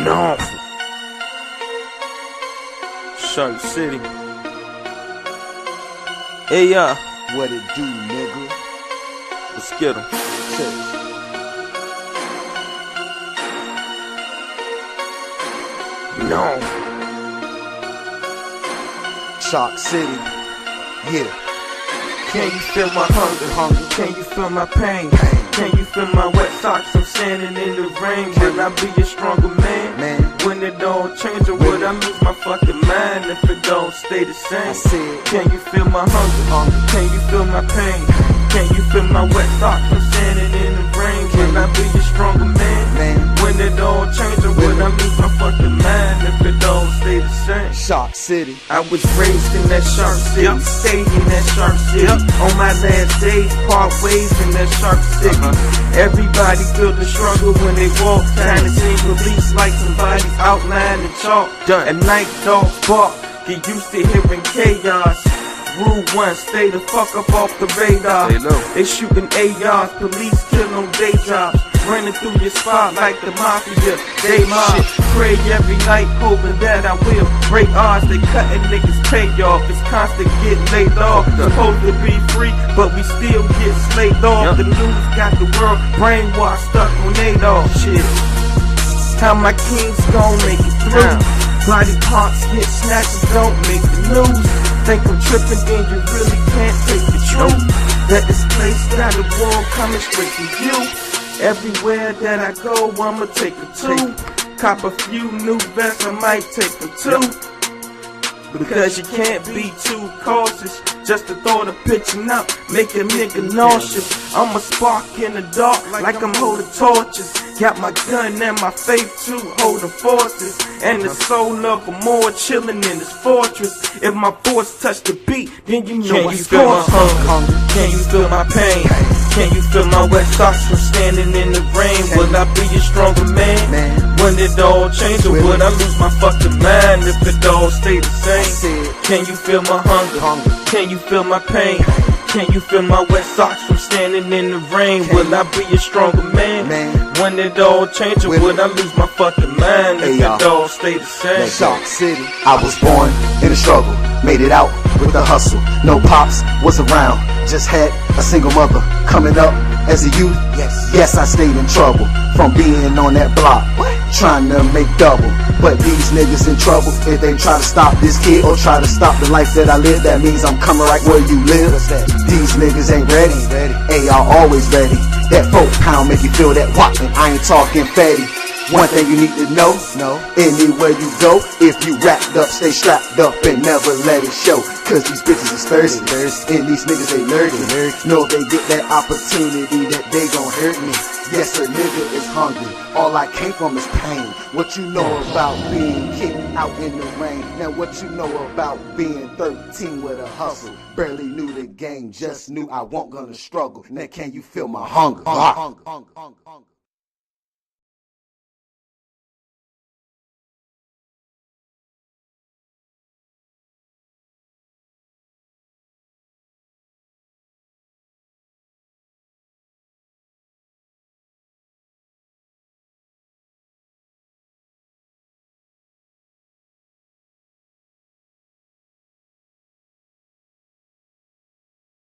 No. Shark City. Hey, What it do, nigga? let's get 'em. No. Shark City. Yeah. Can you feel my hunger? Can you feel my pain? Can you feel my wet socks? I'm standing in the rain. Will I be a stronger man? When it don't change, or would I lose my fucking mind if it don't stay the same? I said, Can you feel my hunger? Can you feel my pain? Can you feel my wet socks? I'm standing in the rain. Will I be a stronger man? When it don't change, or would I lose my fucking mind if it don't stay the same? Shark City. I was raised in that Shark City, stayed in that Shark City. On my last days, part ways in that Shark City. Everybody feel the struggle when they walk. Time to see police like somebody's outline and chalk. At night, dogs bark. Get used to hearing chaos. Rule 1, stay the fuck up off the radar. They shooting ARs, police kill on day jobs. Running through your spot like the mafia, they mob. Pray every night, hoping that I will break odds. They cutting niggas pay off, it's constant get laid off. Supposed to be free, but we still get slaved off. The news got the world brainwashed, stuck on Adolf shit. How my kings gon' make it through? Body parts get snatched, don't make the news. Think I'm tripping, then you really can't take the truth. That this place got a war coming straight to you. Everywhere that I go, I'ma take a two. Cop a few new vests, I might take them too. Because you can't be too cautious. Just the thought of pitching up, make a nigga nauseous. I'm a spark in the dark, like I'm holding torches. Got my gun and my faith too, holding forces. And the soul of a more chillin' in this fortress. If my voice touch the beat, then you know I feel my hunger. Can you feel my pain? Can you feel my wet socks from standing in the rain? Will I be a stronger man? When it all change, or would I lose my fucking mind if it all stay the same? Can you feel my hunger? Can you feel my pain? Can you feel my wet socks from standing in the rain? Will I be a stronger man? When it all change, or would I lose my fucking mind if it all stay the same? Shark City. I was born in a struggle, made it out with the hustle. No pops was around, just had a single mother. Coming up as a youth, yes, I stayed in trouble from being on that block, trying to make double. But these niggas in trouble if they try to stop this kid or try to stop the life that I live. That means I'm coming right where you live. These niggas ain't ready, AR always ready. That 4 pound make you feel that whopping. I ain't talking fatty. One thing you need to know, anywhere you go, if you wrapped up, stay strapped up and never let it show. Cause these bitches is thirsty, and these niggas they nerdy. Know if they get that opportunity that they gon' hurt me. Yes, a nigga is hungry, all I came from is pain. What you know about being kicked out in the rain? Now what you know about being 13 with a hustle? Barely knew the game, just knew I wasn't gonna struggle. Now can you feel my hunger?